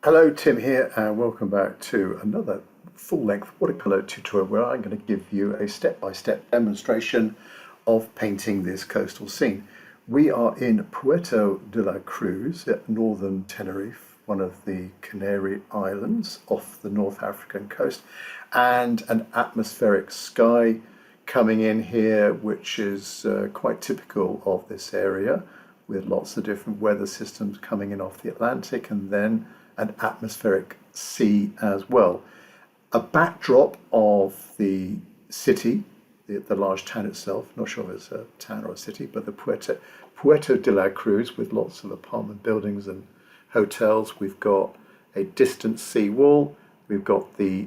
Hello, Tim here, and welcome back to another full-length watercolor tutorial where I'm going to give you a step-by-step demonstration of painting this coastal scene. We are in Puerto de la Cruz at northern Tenerife, one of the Canary Islands off the North African coast, and an atmospheric sky coming in here, which is quite typical of this area, with lots of different weather systems coming in off the Atlantic, and then an atmospheric sea as well. A backdrop of the city, the large town itself, not sure if it's a town or a city, but the Puerto de la Cruz, with lots of apartment buildings and hotels. We've got a distant sea wall. We've got a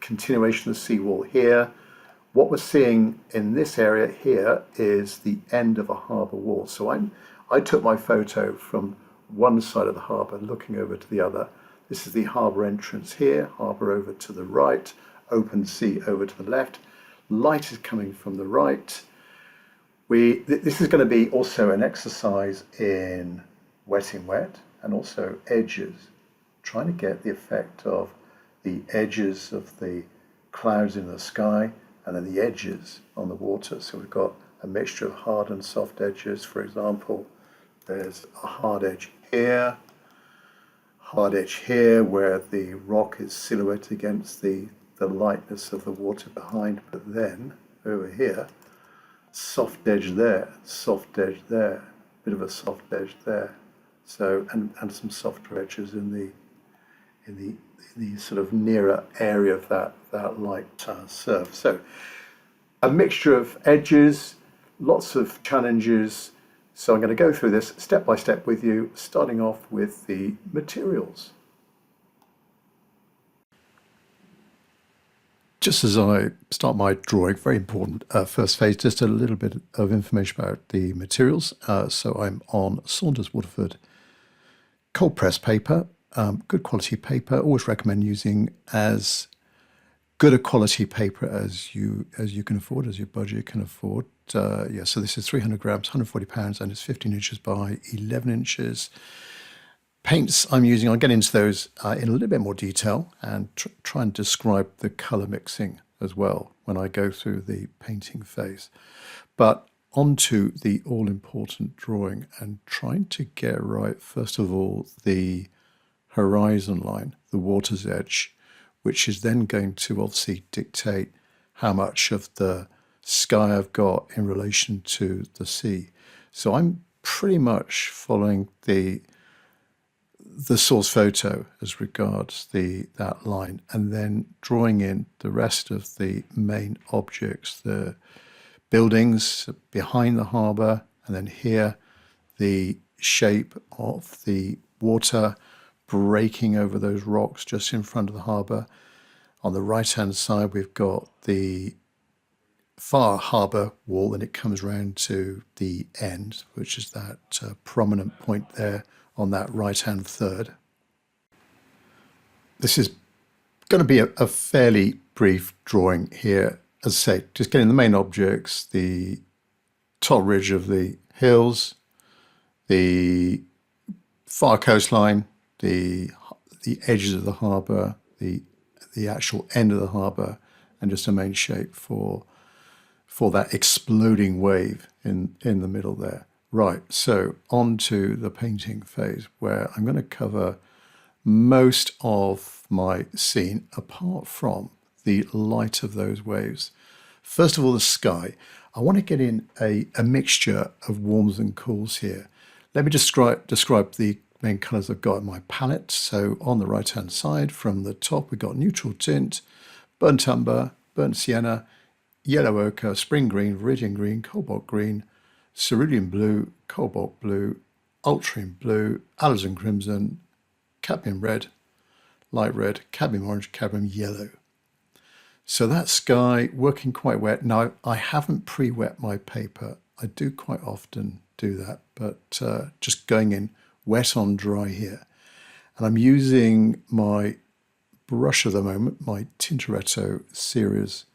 continuation of the sea wall here. What we're seeing in this area here is the end of a harbour wall. So I took my photo from one side of the harbour looking over to the other. This is the harbour entrance here, harbour over to the right, open sea over to the left. Light is coming from the right. This is going to be also an exercise in wetting wet and also edges, trying to get the effect of the edges of the clouds in the sky and then the edges on the water. So we've got a mixture of hard and soft edges. For example, there's a hard edge here where the rock is silhouetted against the lightness of the water behind, but then over here, soft edge there, bit of a soft edge there. So and some softer edges in the sort of nearer area of that light surf. So a mixture of edges, lots of challenges. So I'm going to go through this step by step with you, starting off with the materials. Just as I start my drawing, very important first phase, just a little bit of information about the materials. So I'm on Saunders Waterford cold press paper, good quality paper. Always recommend using as good a quality paper as you can afford, as your budget can afford. Yeah, so this is 300 grams, 140 pounds, and it's 15 inches by 11 inches. Paints I'm using, I'll get into those in a little bit more detail and try and describe the colour mixing as well when I go through the painting phase. But onto the all-important drawing and trying to get right, first of all, the horizon line, the water's edge, which is then going to obviously dictate how much of the sky I've got in relation to the sea. So I'm pretty much following the source photo as regards that line, and then drawing in the rest of the main objects, the buildings behind the harbour, and then here the shape of the water breaking over those rocks just in front of the harbour. On the right-hand side, we've got the far harbour wall, and it comes round to the end, which is that prominent point there on that right-hand third. This is going to be a fairly brief drawing here. As I say, just getting the main objects, the top ridge of the hills, the far coastline, the edges of the harbour, the actual end of the harbour, and just a main shape for that exploding wave in the middle there. Right, so on to the painting phase, where I'm going to cover most of my scene apart from the light of those waves. First of all, the sky. I want to get in a mixture of warms and cools here. Let me describe the main colours I've got in my palette. So on the right hand side from the top, we've got neutral tint, burnt umber, burnt sienna, yellow ochre, spring green, viridian green, cobalt green, cerulean blue, cobalt blue, ultramarine blue, alizarin crimson, cadmium red, light red, cadmium orange, cadmium yellow. So that sky working quite wet. Now, I haven't pre-wet my paper. I do quite often do that, but just going in wet on dry here. And I'm using my brush at the moment, my Tintoretto Series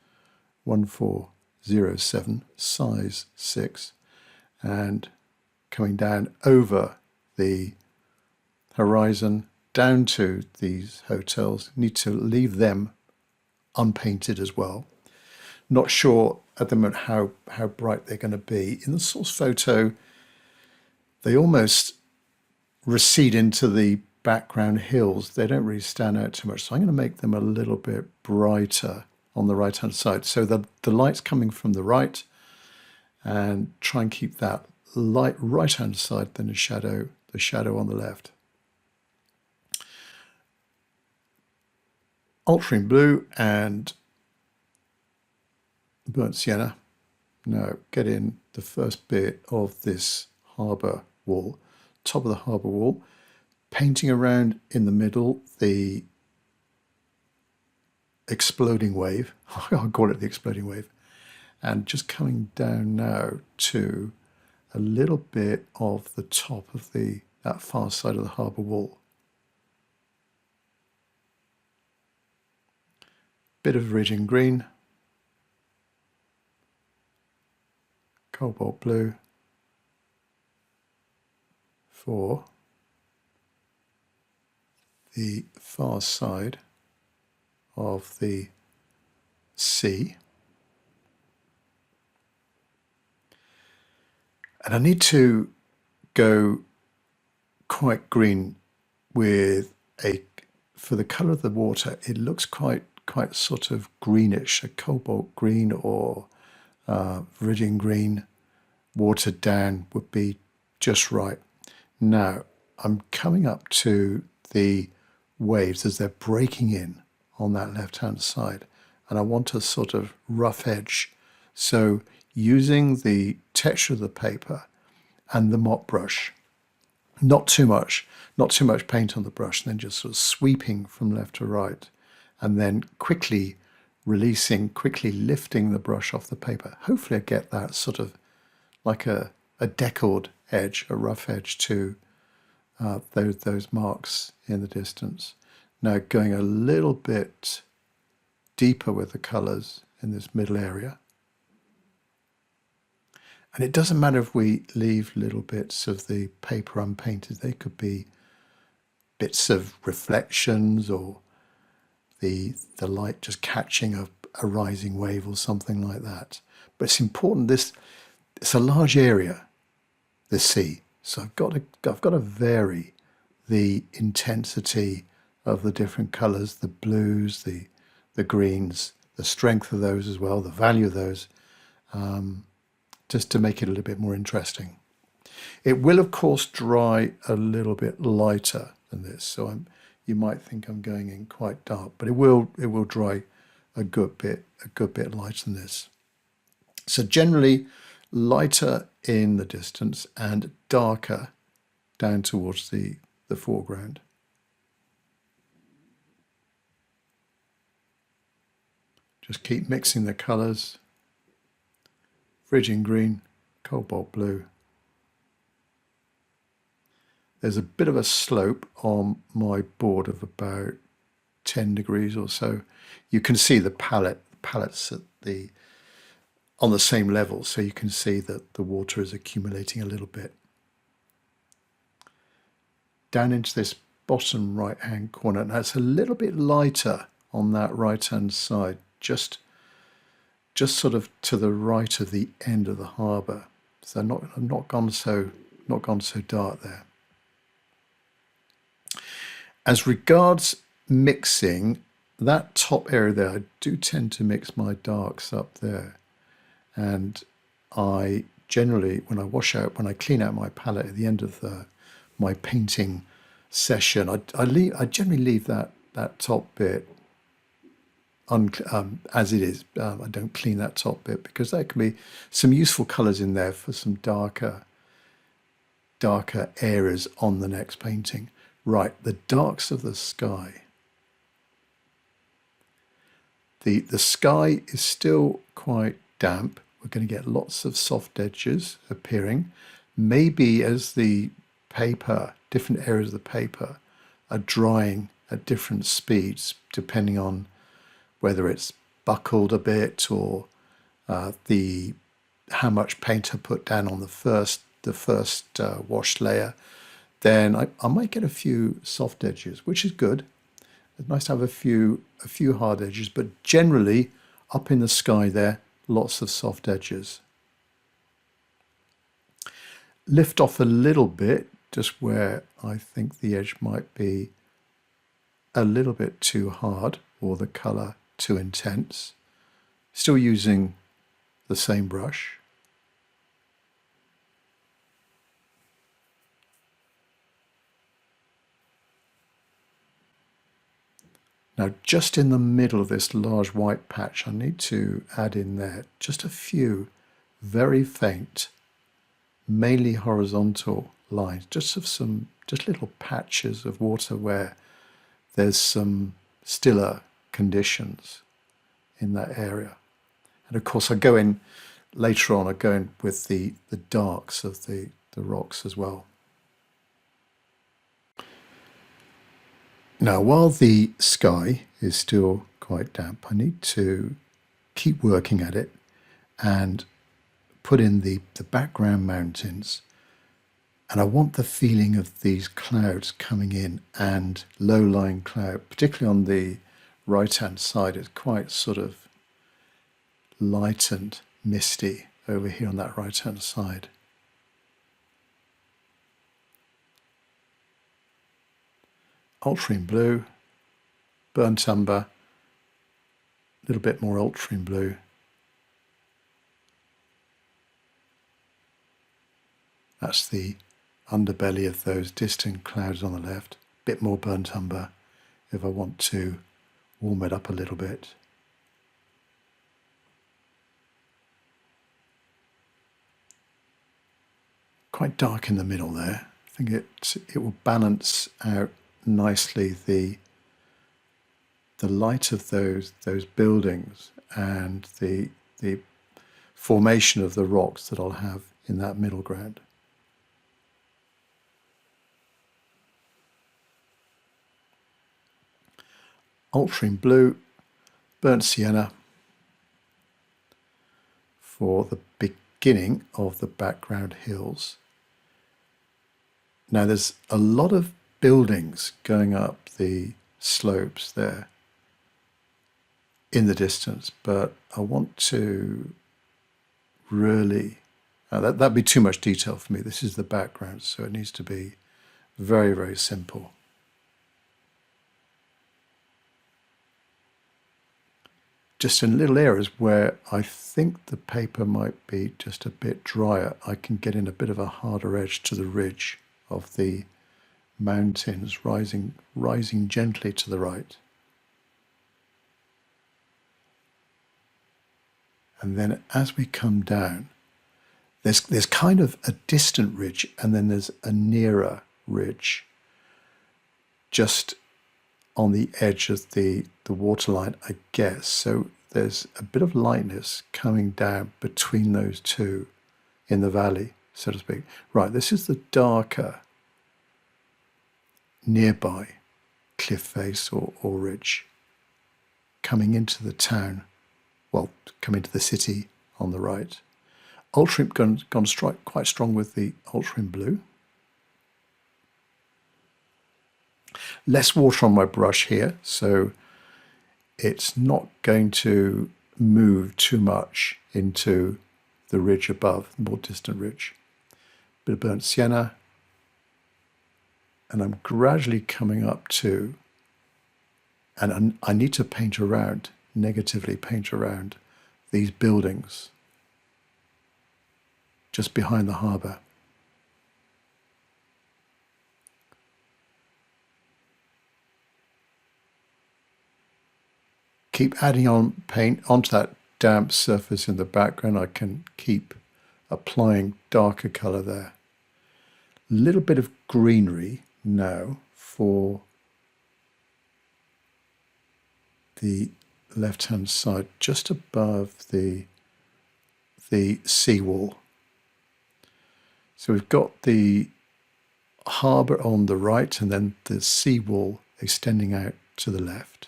1407, size 6, and coming down over the horizon, down to these hotels, need to leave them unpainted as well. Not sure at the moment how bright they're going to be. In the source photo, they almost recede into the background hills. They don't really stand out too much. So I'm going to make them a little bit brighter on the right-hand side. So the light's coming from the right, and try and keep that light right-hand side, then the shadow on the left. Ultramarine blue and burnt sienna. Now get in the first bit of this harbour wall, top of the harbour wall, painting around in the middle the exploding wave. I'll call it the exploding wave. And just coming down now to a little bit of the top of that far side of the harbour wall. Bit of Virgin green, cobalt blue for the far side of the sea. And I need to go quite green with for the colour of the water, it looks quite sort of greenish, a cobalt green or Virgin green watered down would be just right. Now I'm coming up to the waves as they're breaking in on that left hand side, and I want a sort of rough edge. So using the texture of the paper and the mop brush, not too much paint on the brush, and then just sort of sweeping from left to right, and then quickly releasing, quickly lifting the brush off the paper. Hopefully I get that sort of like a deckled edge, a rough edge to those marks in the distance. Now going a little bit deeper with the colours in this middle area. And it doesn't matter if we leave little bits of the paper unpainted. They could be bits of reflections or the light just catching a rising wave or something like that. But it's important, it's a large area, the sea. So I've got to vary the intensity of the different colours, the blues, the greens, the strength of those as well, the value of those, just to make it a little bit more interesting. It will, of course, dry a little bit lighter than this. So you might think I'm going in quite dark, but it will dry a good bit lighter than this. So generally lighter in the distance and darker down towards the foreground. Just keep mixing the colours. Virgin green, cobalt blue. There's a bit of a slope on my board of about 10 degrees or so. You can see the palettes on the same level, so you can see that the water is accumulating a little bit. Down into this bottom right hand corner, and that's a little bit lighter on that right hand side, just sort of to the right of the end of the harbour. So not gone so dark there. As regards mixing, that top area there, I do tend to mix my darks up there. And I generally, when I clean out my palette at the end of my painting session, I generally leave that top bit as it is. I don't clean that top bit because there can be some useful colours in there for some darker areas on the next painting. Right, the darks of the sky. The sky is still quite damp. We're going to get lots of soft edges appearing. Maybe as the paper, different areas of the paper are drying at different speeds, depending on whether it's buckled a bit or how much paint I put down on the first washed layer. then I might get a few soft edges, which is good. It's nice to have a few hard edges, but generally up in the sky there, lots of soft edges. Lift off a little bit, just where I think the edge might be a little bit too hard or the colour too intense. Still using the same brush. Now, just in the middle of this large white patch, I need to add in there just a few very faint, mainly horizontal lines, just little patches of water where there's some stiller conditions in that area. And of course, I go in later on, I go in with the darks of the rocks as well. Now, while the sky is still quite damp, I need to keep working at it and put in the background mountains. And I want the feeling of these clouds coming in, and low-lying cloud, particularly on the right-hand side, is quite sort of light and misty over here on that right-hand side. Ultramarine blue, burnt umber, a little bit more ultramarine blue. That's the underbelly of those distant clouds on the left. A bit more burnt umber if I want to warm it up a little bit. Quite dark in the middle there. I think it will balance out nicely the light of those buildings and the formation of the rocks that I'll have in that middle ground. Ultramarine blue, burnt sienna for the beginning of the background hills. Now there's a lot of buildings going up the slopes there in the distance, but I want to really, that'd be too much detail for me. This is the background, so it needs to be very, very simple. Just in little areas where I think the paper might be just a bit drier, I can get in a bit of a harder edge to the ridge of the mountains rising gently to the right. And then as we come down, there's kind of a distant ridge, and then there's a nearer ridge just on the edge of the waterline, I guess. So there's a bit of lightness coming down between those two in the valley, so to speak. Right, this is the darker nearby cliff face or ridge coming into the town, well, coming into the city on the right. Ultramarine gone quite strong with the ultramarine blue. Less water on my brush here, so it's not going to move too much into the ridge above, the more distant ridge. Bit of burnt sienna, and I'm gradually coming up to, and I need to paint around, negatively paint around these buildings just behind the harbour. Keep adding on paint onto that damp surface in the background. I can keep applying darker colour there. A little bit of greenery now for the left-hand side, just above the seawall. So we've got the harbour on the right, and then the seawall extending out to the left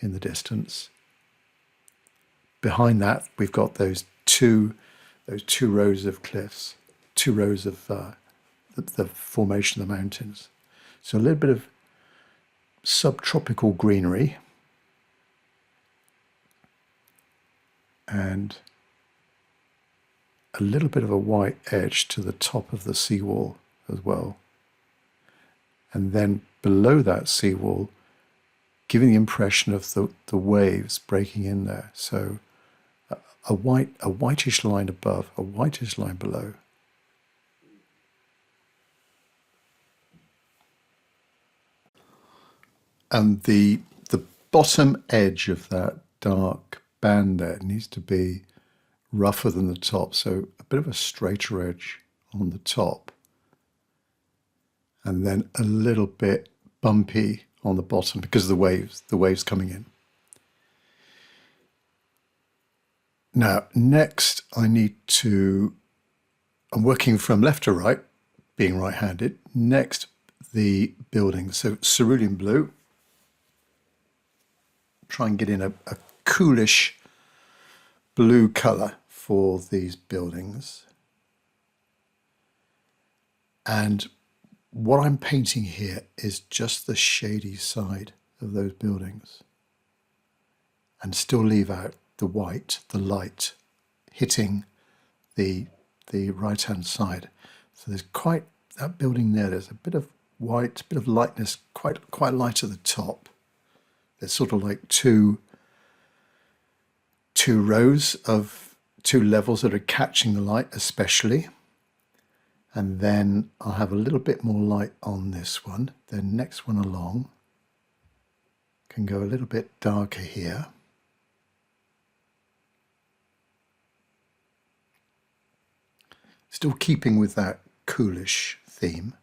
in the distance. Behind that, we've got those two rows of cliffs, two rows of the the formation of the mountains. So a little bit of subtropical greenery and a little bit of a white edge to the top of the seawall as well. And then below that seawall, giving the impression of the waves breaking in there. So a whitish line above, a whitish line below. And the bottom edge of that dark band there needs to be rougher than the top, so a bit of a straighter edge on the top, and then a little bit bumpy on the bottom because of the waves coming in. Now, next I'm working from left to right, being right-handed. Next, the building. So cerulean blue. Try and get in a coolish blue colour for these buildings. And what I'm painting here is just the shady side of those buildings, and still leave out the white, the light, hitting the right-hand side. So there's quite, that building there, there's a bit of white, a bit of lightness, quite light at the top. There's sort of like two rows of two levels that are catching the light especially. And then I'll have a little bit more light on this one. The next one along can go a little bit darker here. Still keeping with that coolish theme.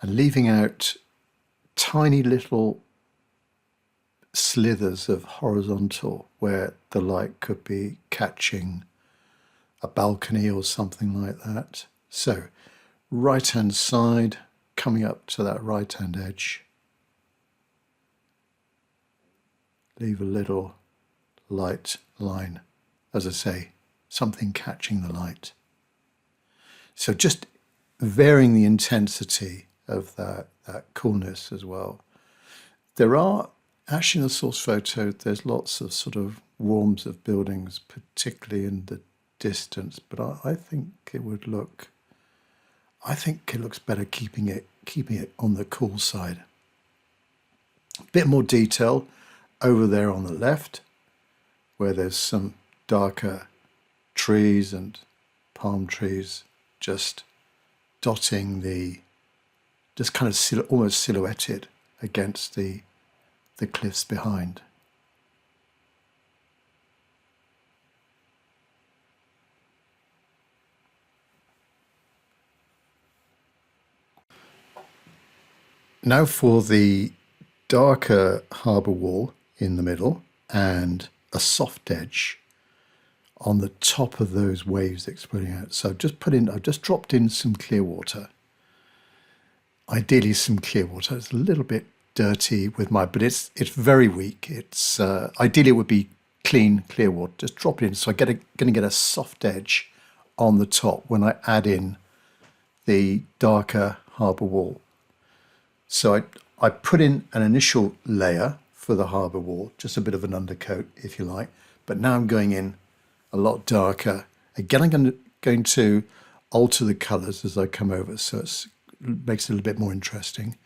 And leaving out tiny little slithers of horizontal where the light could be catching a balcony or something like that. So right hand side, coming up to that right hand edge, leave a little light line, as I say, something catching the light. So just varying the intensity of that coolness as well. There are, actually in the source photo, there's lots of sort of warms of buildings, particularly in the distance, but I think it would look, I think it looks better keeping it on the cool side. A bit more detail over there on the left, where there's some darker trees and palm trees just dotting the, just kind of almost silhouetted against the cliffs behind. Now for the darker harbour wall in the middle and a soft edge on the top of those waves exploding out. So I've just dropped in some clear water. Ideally some clear water. It's a little bit dirty with but it's very weak. It's ideally it would be clean clear water. Just drop it in. So I'm going to get a soft edge on the top when I add in the darker harbour wall. So I put in an initial layer for the harbour wall, just a bit of an undercoat if you like, but now I'm going in a lot darker. Again, I'm going to alter the colours as I come over, so it makes it a little bit more interesting.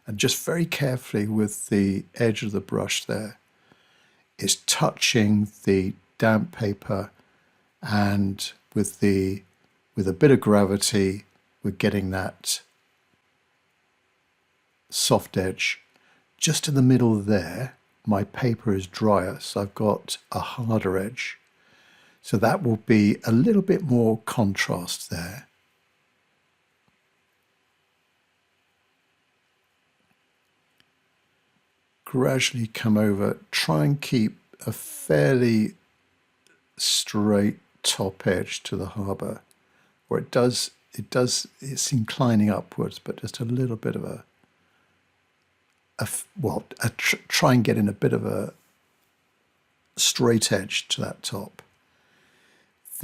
And just very carefully with the edge of the brush there, it's touching the damp paper, and with a bit of gravity, we're getting that soft edge. Just in the middle there, my paper is drier, so I've got a harder edge. So that will be a little bit more contrast there. Gradually come over, try and keep a fairly straight top edge to the harbour, where it's inclining upwards, but just a little bit of try and get in a bit of a straight edge to that top.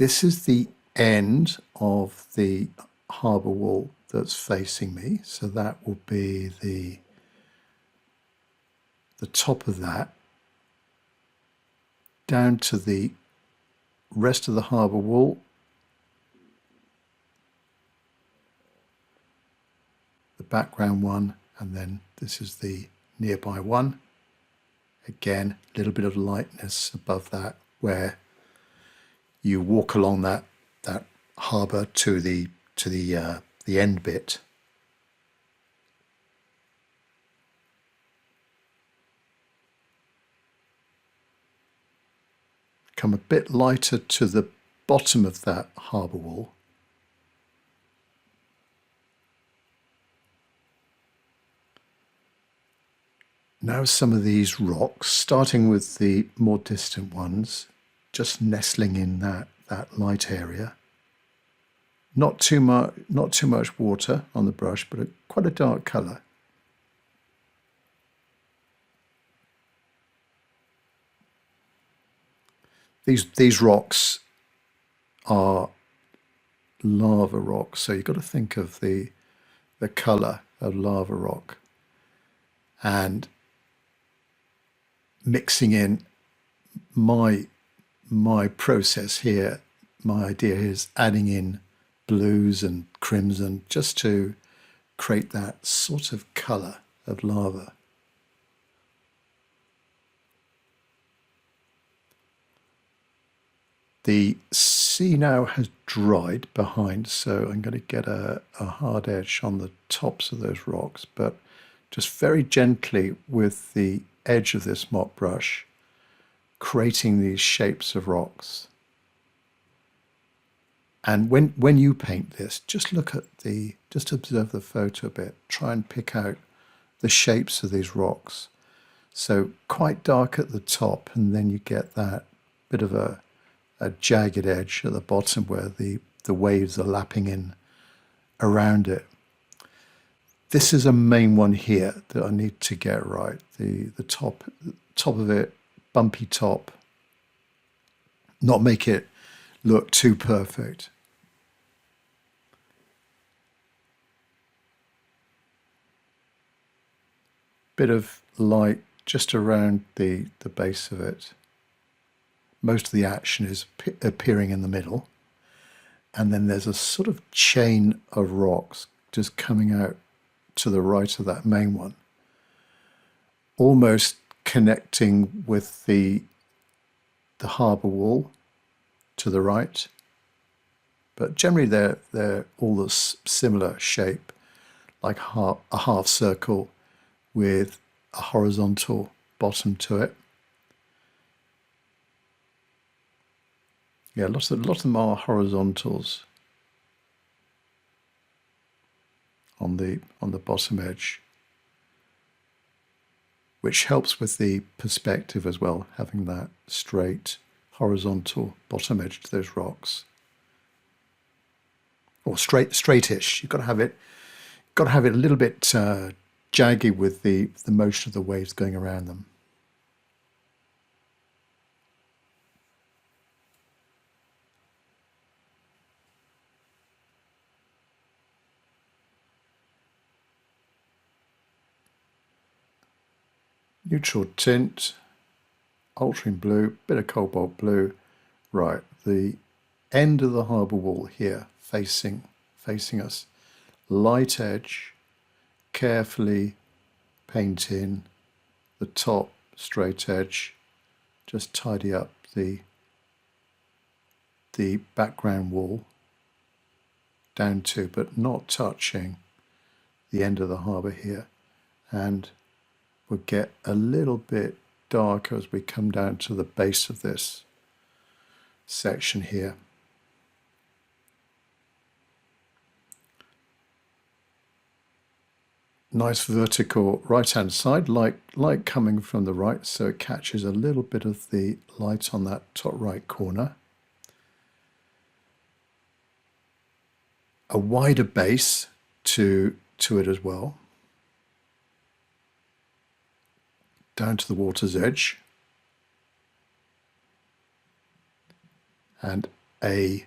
This is the end of the harbour wall that's facing me, so that will be the top of that, down to the rest of the harbour wall, the background one, and then this is the nearby one. Again, a little bit of lightness above that where you walk along that harbour to the end bit. Come a bit lighter to the bottom of that harbour wall. Now some of these rocks, starting with the more distant ones, just nestling in that light area. Not too much water on the brush, but quite a dark colour. These rocks are lava rocks, so you've got to think of the colour of lava rock and mixing in my process here. My idea is adding in blues and crimson just to create that sort of colour of lava. The sea now has dried behind, so I'm going to get a hard edge on the tops of those rocks, but just very gently with the edge of this mop brush, creating these shapes of rocks. And when you paint this, just observe the photo a bit, try and pick out the shapes of these rocks. So quite dark at the top, and then you get that bit of a jagged edge at the bottom where the waves are lapping in around it. This is a main one here that I need to get right. The top of it, bumpy top, not make it look too perfect. Bit of light just around the base of it. Most of the action is appearing in the middle. And then there's a sort of chain of rocks just coming out to the right of that main one, almost connecting with the harbour wall to the right. But generally they're all the similar shape, like a half circle with a horizontal bottom to it. Yeah, lots of them are horizontals on the bottom edge, which helps with the perspective as well, having that straight horizontal bottom edge to those rocks, or straightish. You've got to have it a little bit jaggy with the motion of the waves going around them. Neutral tint, ultramarine blue, bit of cobalt blue. Right, the end of the harbour wall here, facing us. Light edge, carefully paint in the top straight edge. Just tidy up the background wall down to, but not touching the end of the harbour here. And we'll get a little bit darker as we come down to the base of this section here. Nice vertical right-hand side, light coming from the right, so it catches a little bit of the light on that top right corner. A wider base to it as well, down to the water's edge, and a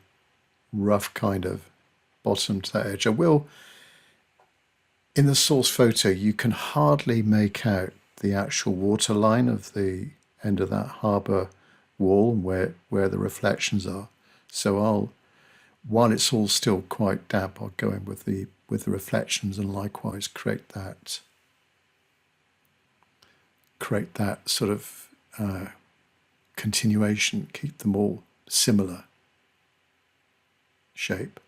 rough kind of bottom to that edge. I will, in the source photo, you can hardly make out the actual water line of the end of that harbour wall where the reflections are. So while it's all still quite damp, I'll go in with the reflections and likewise create that sort of continuation, keep them all similar shape.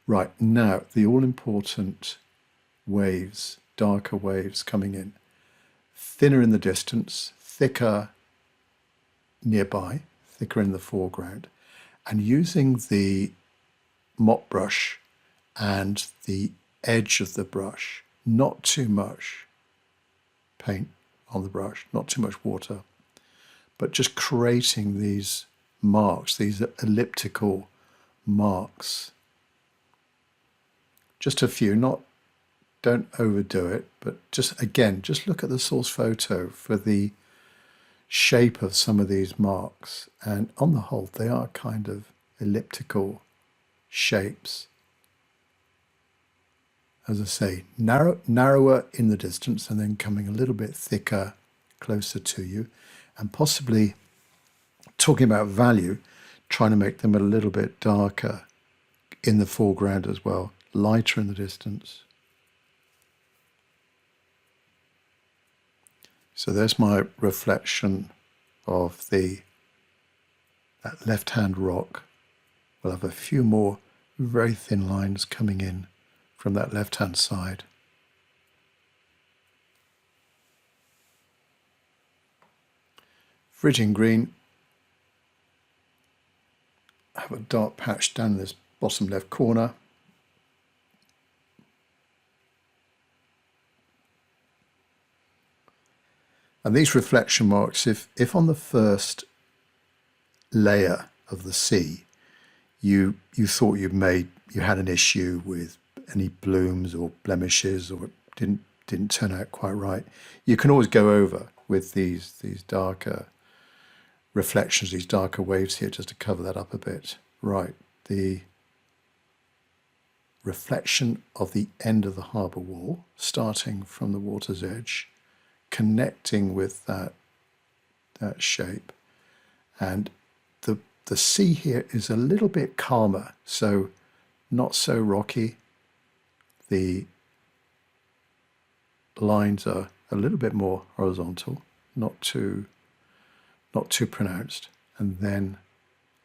Right, now the all-important waves, darker waves coming in, thinner in the distance, thicker nearby, thicker in the foreground, and using the mop brush and the edge of the brush, not too much paint on the brush, not too much water, but just creating these marks, these elliptical marks. Just a few, don't overdo it, but just look at the source photo for the shape of some of these marks. And on the whole, they are kind of elliptical shapes. As I say, narrower in the distance and then coming a little bit thicker closer to you, and possibly, talking about value, trying to make them a little bit darker in the foreground as well, lighter in the distance. So there's my reflection of that left-hand rock. We'll have a few more very thin lines coming in from that left-hand side. Virgin green. I have a dark patch down in this bottom left corner. And these reflection marks, if on the first layer of the sea you thought you had an issue with any blooms or blemishes, or it didn't turn out quite right, you can always go over with these darker reflections, these darker waves here, just to cover that up a bit. Right, the reflection of the end of the harbour wall, starting from the water's edge, connecting with that shape, and the sea here is a little bit calmer, so not so rocky. The lines are a little bit more horizontal, not too pronounced, and then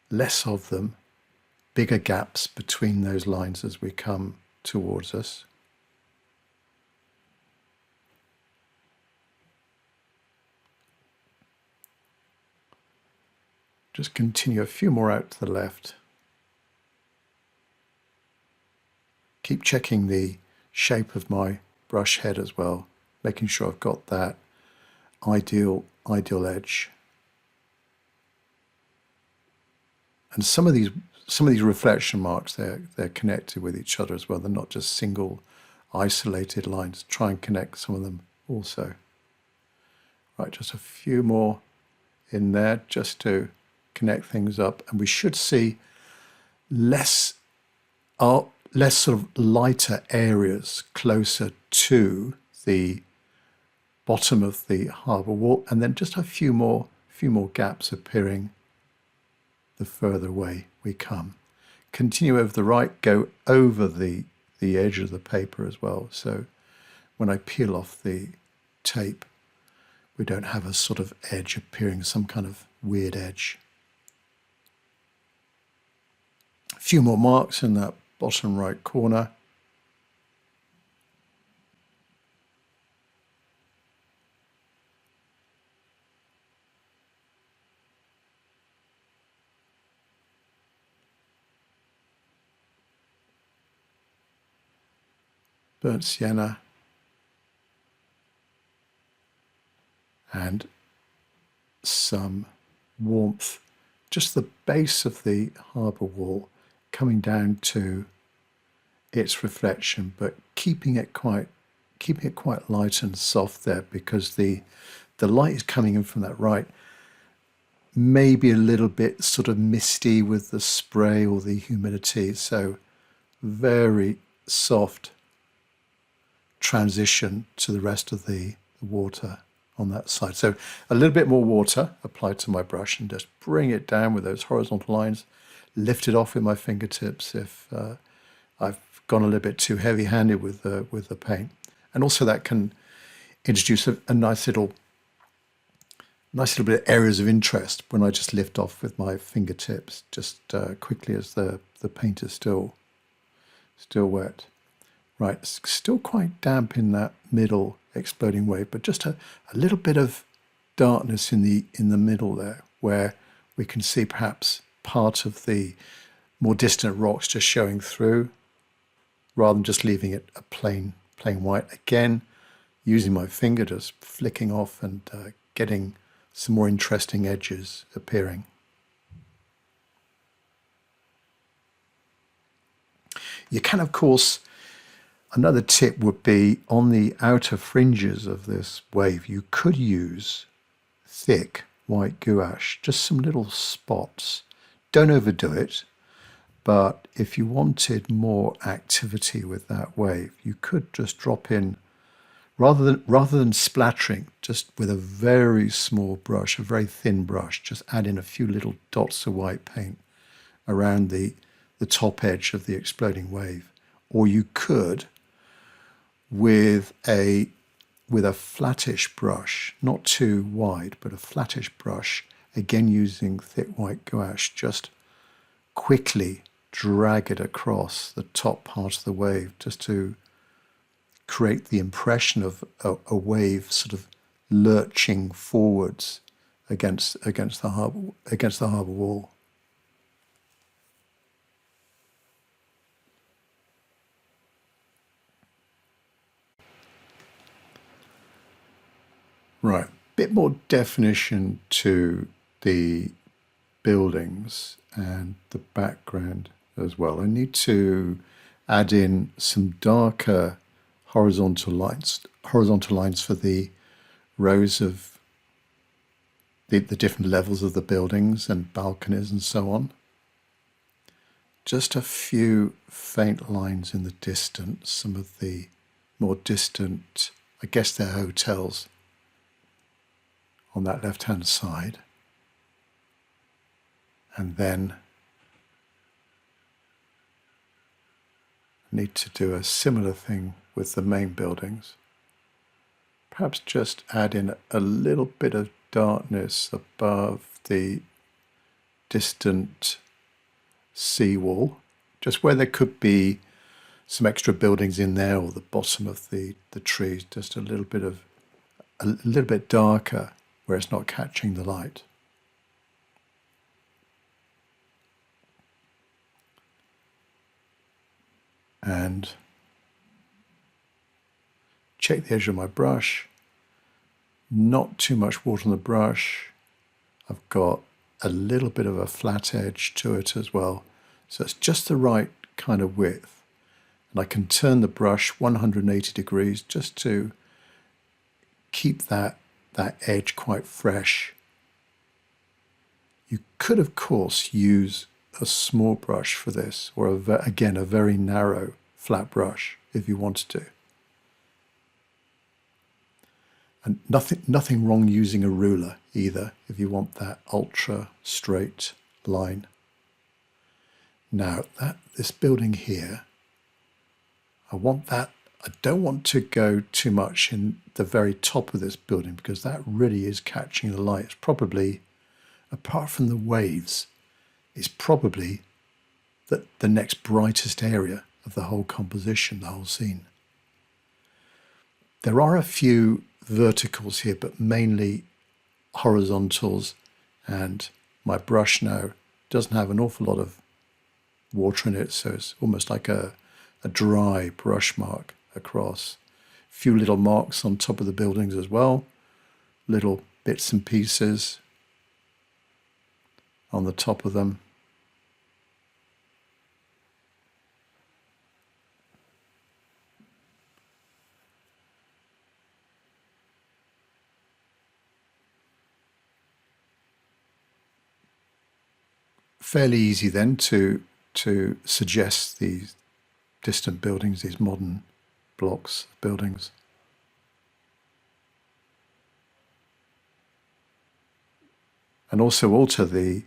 less of them, bigger gaps between those lines as we come towards us. Just continue a few more out to the left. Keep checking the shape of my brush head as well, making sure I've got that ideal edge. And some of these reflection marks, they're connected with each other as well. They're not just single isolated lines. Try and connect some of them also. Right, just a few more in there just to connect things up, and we should see less sort of lighter areas closer to the bottom of the harbour wall, and then just a few more gaps appearing the further away we come. Continue over the right, go over the edge of the paper as well, so when I peel off the tape we don't have a sort of edge appearing, some kind of weird edge. A few more marks in that bottom right corner. Burnt sienna. And some warmth, just the base of the harbour wall coming down to its reflection, but keeping it quite light and soft there, because the light is coming in from that right, maybe a little bit sort of misty with the spray or the humidity. So very soft transition to the rest of the water on that side. So a little bit more water applied to my brush and just bring it down with those horizontal lines, lift it off with my fingertips if I've gone a little bit too heavy-handed with the paint. And also that can introduce a nice little bit of areas of interest when I just lift off with my fingertips just quickly as the paint is still wet. Right, it's still quite damp in that middle exploding wave, but just a little bit of darkness in the middle there, where we can see perhaps part of the more distant rocks just showing through, rather than just leaving it a plain white. Again, using my finger, just flicking off and getting some more interesting edges appearing. You can, of course, another tip would be on the outer fringes of this wave, you could use thick white gouache, just some little spots. Don't overdo it, but if you wanted more activity with that wave, you could just drop in, rather than splattering, just with a very small brush, a very thin brush, just add in a few little dots of white paint around the top edge of the exploding wave. Or you could, with a flattish brush, not too wide, but a flattish brush, again using thick white gouache, just quickly drag it across the top part of the wave, just to create the impression of a wave sort of lurching forwards against the harbour wall. Right, bit more definition to the buildings and the background as well. I need to add in some darker horizontal lines for the rows of the different levels of the buildings and balconies and so on. Just a few faint lines in the distance, some of the more distant, I guess they're hotels on that left-hand side. And then I need to do a similar thing with the main buildings. Perhaps just add in a little bit of darkness above the distant seawall, just where there could be some extra buildings in there, or the bottom of the trees, just a little bit darker where it's not catching the light. And check the edge of my brush. Not too much water on the brush. I've got a little bit of a flat edge to it as well. So it's just the right kind of width. And I can turn the brush 180 degrees just to keep that edge quite fresh. You could, of course, use a small brush for this, or again, a very narrow flat brush if you wanted to. And nothing wrong using a ruler either if you want that ultra straight line. Now this building here, I don't want to go too much in the very top of this building, because that really is catching the light. It's probably, apart from the waves, it's probably the next brightest area of the whole composition, the whole scene. There are a few verticals here, but mainly horizontals, and my brush now doesn't have an awful lot of water in it, so it's almost like a dry brush mark across. A few little marks on top of the buildings as well, little bits and pieces on the top of them. fairly easy then to suggest these distant buildings, these modern blocks, buildings. And also alter the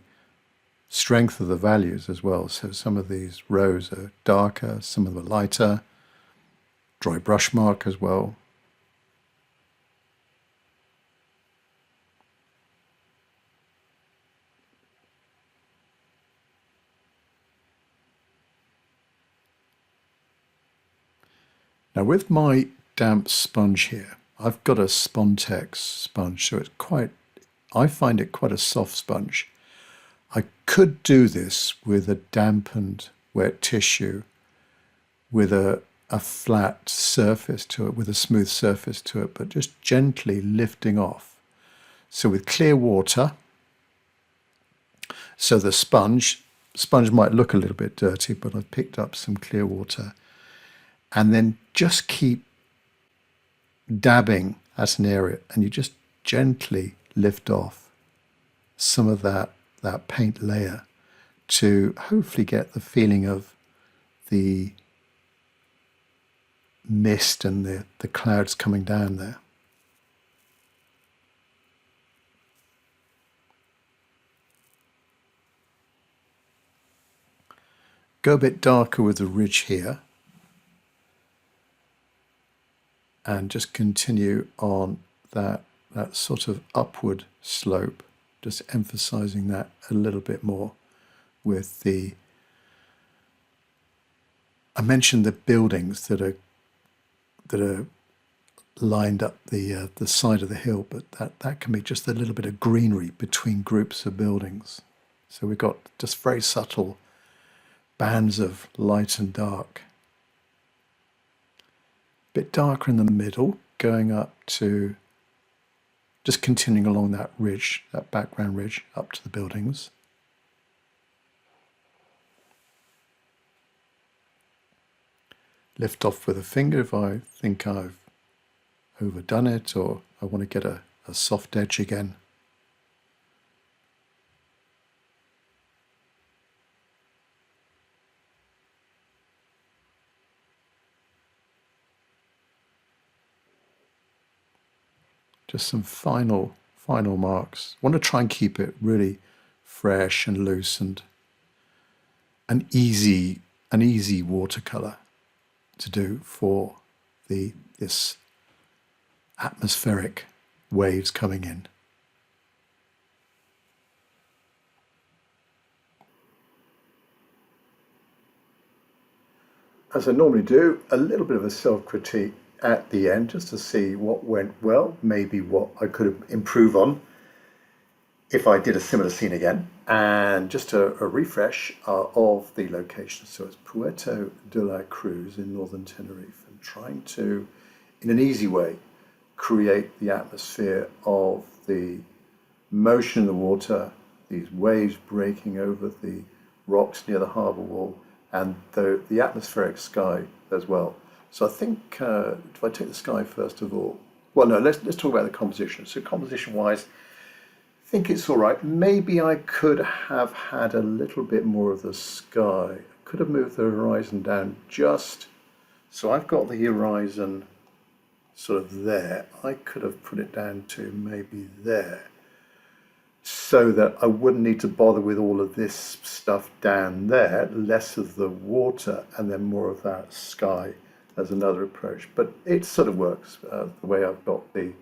strength of the values as well. So some of these rows are darker, some of them are lighter. Dry brush mark as well. Now with my damp sponge here, I've got a Spontex sponge, so it's I find it quite a soft sponge. I could do this with a dampened wet tissue with a flat surface to it, with a smooth surface to it, but just gently lifting off. So with clear water, so the sponge might look a little bit dirty, but I've picked up some clear water, and then just keep dabbing at an area, and you just gently lift off some of that paint layer to hopefully get the feeling of the mist and the clouds coming down there. Go a bit darker with the ridge here and just continue on that sort of upward slope, just emphasizing that a little bit more with I mentioned the buildings that are lined up the side of the hill, but that can be just a little bit of greenery between groups of buildings. So we've got just very subtle bands of light and dark. A bit darker in the middle, going up to just continuing along that ridge, that background ridge up to the buildings. Lift off with a finger if I think I've overdone it or I want to get a soft edge again. Just some final marks. I want to try and keep it really fresh and loose and an easy watercolor to do for this atmospheric waves coming in. As I normally do, a little bit of a self-critique at the end just to see what went well, maybe what I could improve on if I did a similar scene again, and just a refresh of the location. So it's Puerto de la Cruz in northern Tenerife, and trying to, in an easy way, create the atmosphere of the motion in the water, these waves breaking over the rocks near the harbour wall, and the atmospheric sky as well. So I think if I take the sky first of all, well, no, let's talk about the composition. So composition-wise, I think it's all right. Maybe I could have had a little bit more of the sky. I could have moved the horizon down just, so I've got the horizon sort of there. I could have put it down to maybe there, so that I wouldn't need to bother with all of this stuff down there, less of the water and then more of that sky as another approach. But it sort of works the way I've got the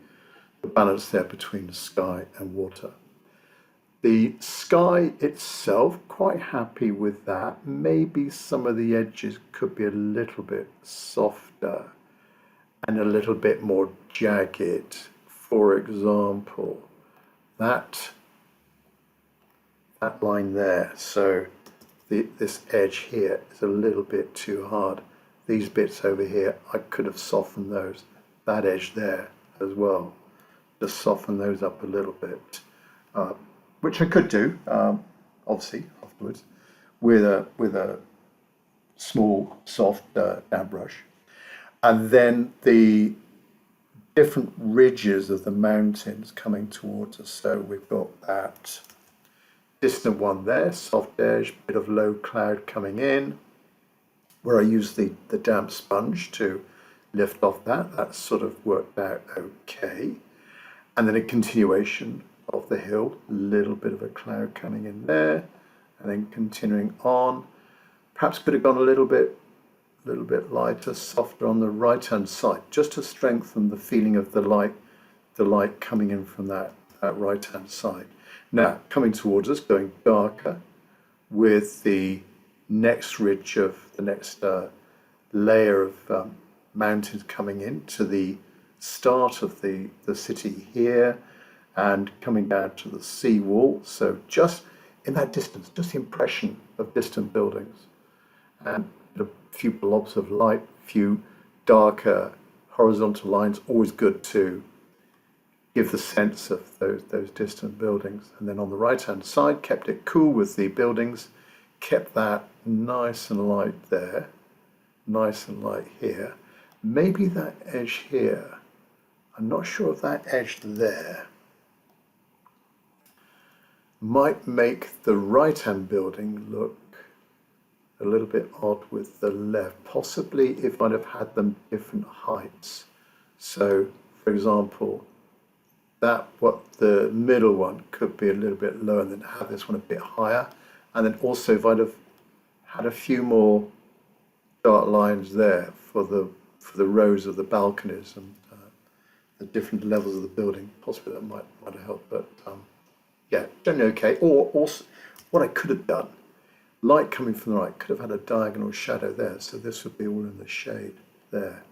balance there between the sky and water. The sky itself, quite happy with that. Maybe some of the edges could be a little bit softer and a little bit more jagged. For example, that line there, so this edge here is a little bit too hard. These bits over here, I could have softened those. That edge there as well, just soften those up a little bit, which I could do, obviously afterwards, with a small soft damp brush. And then the different ridges of the mountains coming towards us. So we've got that distant one there, soft edge, bit of low cloud coming in, where I use the damp sponge to lift off that. That's sort of worked out okay. And then a continuation of the hill, a little bit of a cloud coming in there, and then continuing on. Perhaps could have gone a little bit lighter, softer on the right-hand side, just to strengthen the feeling of the light coming in from that right-hand side. Now, coming towards us, going darker with the next ridge of the next layer of mountains coming in to the start of the city here and coming down to the sea wall. So just in that distance, just the impression of distant buildings and a few blobs of light, few darker horizontal lines, always good to give the sense of those distant buildings. And then on the right hand side, kept it cool with the buildings, kept that nice and light there, nice and light here. Maybe that edge here, I'm not sure if that edge there might make the right hand building look a little bit odd with the left, possibly if I'd have had them different heights. So for example, the middle one could be a little bit lower and then have this one a bit higher. And then also if I'd have had a few more dark lines there for the rows of the balconies and the different levels of the building, possibly that might have helped. But yeah, generally okay. Or also what I could have done, light coming from the right, could have had a diagonal shadow there, so this would be all in the shade there.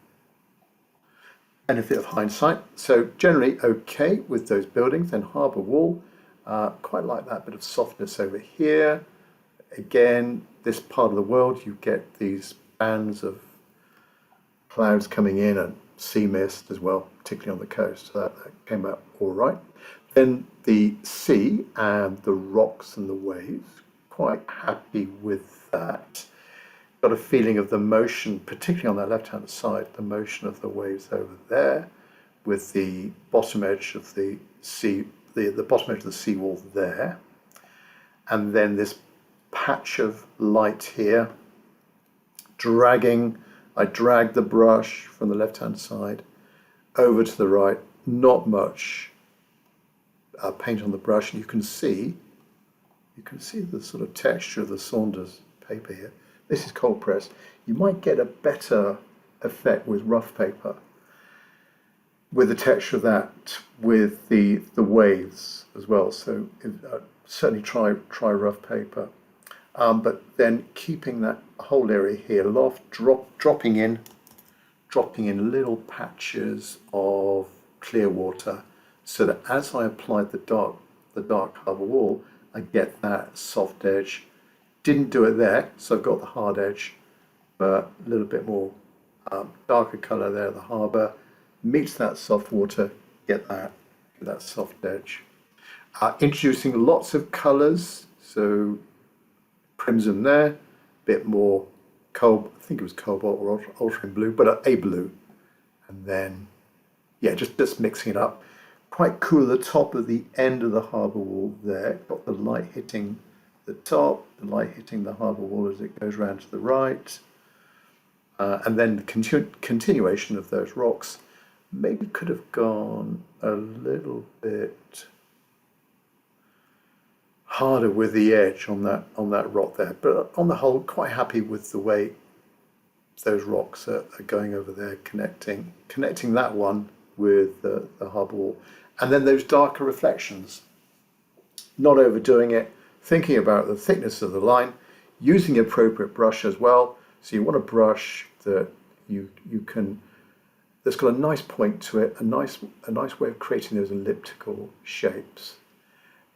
Benefit of hindsight. So generally okay with those buildings. Then harbour wall, quite like that bit of softness over here. Again, this part of the world, you get these bands of clouds coming in and sea mist as well, particularly on the coast. So that came out all right. Then the sea and the rocks and the waves, quite happy with that. Got a feeling of the motion, particularly on that left-hand side, the motion of the waves over there, with the bottom edge of the sea, the bottom edge of the seawall there, and then this patch of light here, I dragged the brush from the left-hand side over to the right, not much paint on the brush, and you can see the sort of texture of the Saunders paper here. This is cold press. You might get a better effect with rough paper, with the texture of that, with the waves as well. So certainly try rough paper, but then keeping that whole area here loft, dropping in little patches of clear water, so that as I applied the dark harbour wall, I get that soft edge. Didn't do it there, so I've got the hard edge, but a little bit more darker colour there, the harbour, meets that soft water, get that soft edge. Introducing lots of colours, so crimson there, a bit more I think it was cobalt or ultramarine blue, but a blue. And then, yeah, just mixing it up. Quite cool at the top of the end of the harbour wall there, got the light hitting the top, the light hitting the harbour wall as it goes round to the right, and then the continuation of those rocks maybe could have gone a little bit harder with the edge on that rock there, but on the whole quite happy with the way those rocks are going over there, connecting that one with the harbour wall, and then those darker reflections, not overdoing it, thinking about the thickness of the line, using the appropriate brush as well. So you want a brush that you can, that's got a nice point to it, a nice way of creating those elliptical shapes,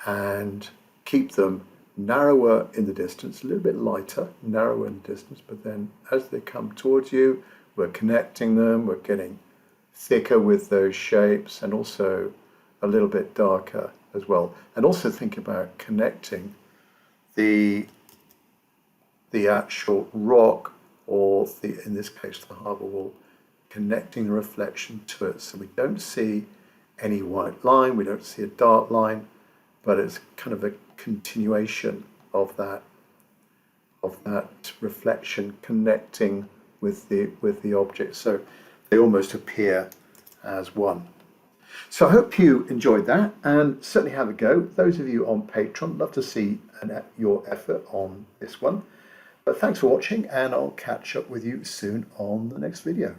and keep them narrower in the distance, a little bit lighter, narrower in the distance, but then as they come towards you, we're connecting them, we're getting thicker with those shapes, and also a little bit darker as well. And also think about connecting the actual rock, or in this case the harbour wall, connecting the reflection to it, so we don't see any white line, we don't see a dark line, but it's kind of a continuation of that reflection connecting with the object. So they almost appear as one. So I hope you enjoyed that, and certainly have a go. Those of you on Patreon, love to see your effort on this one. But thanks for watching, and I'll catch up with you soon on the next video.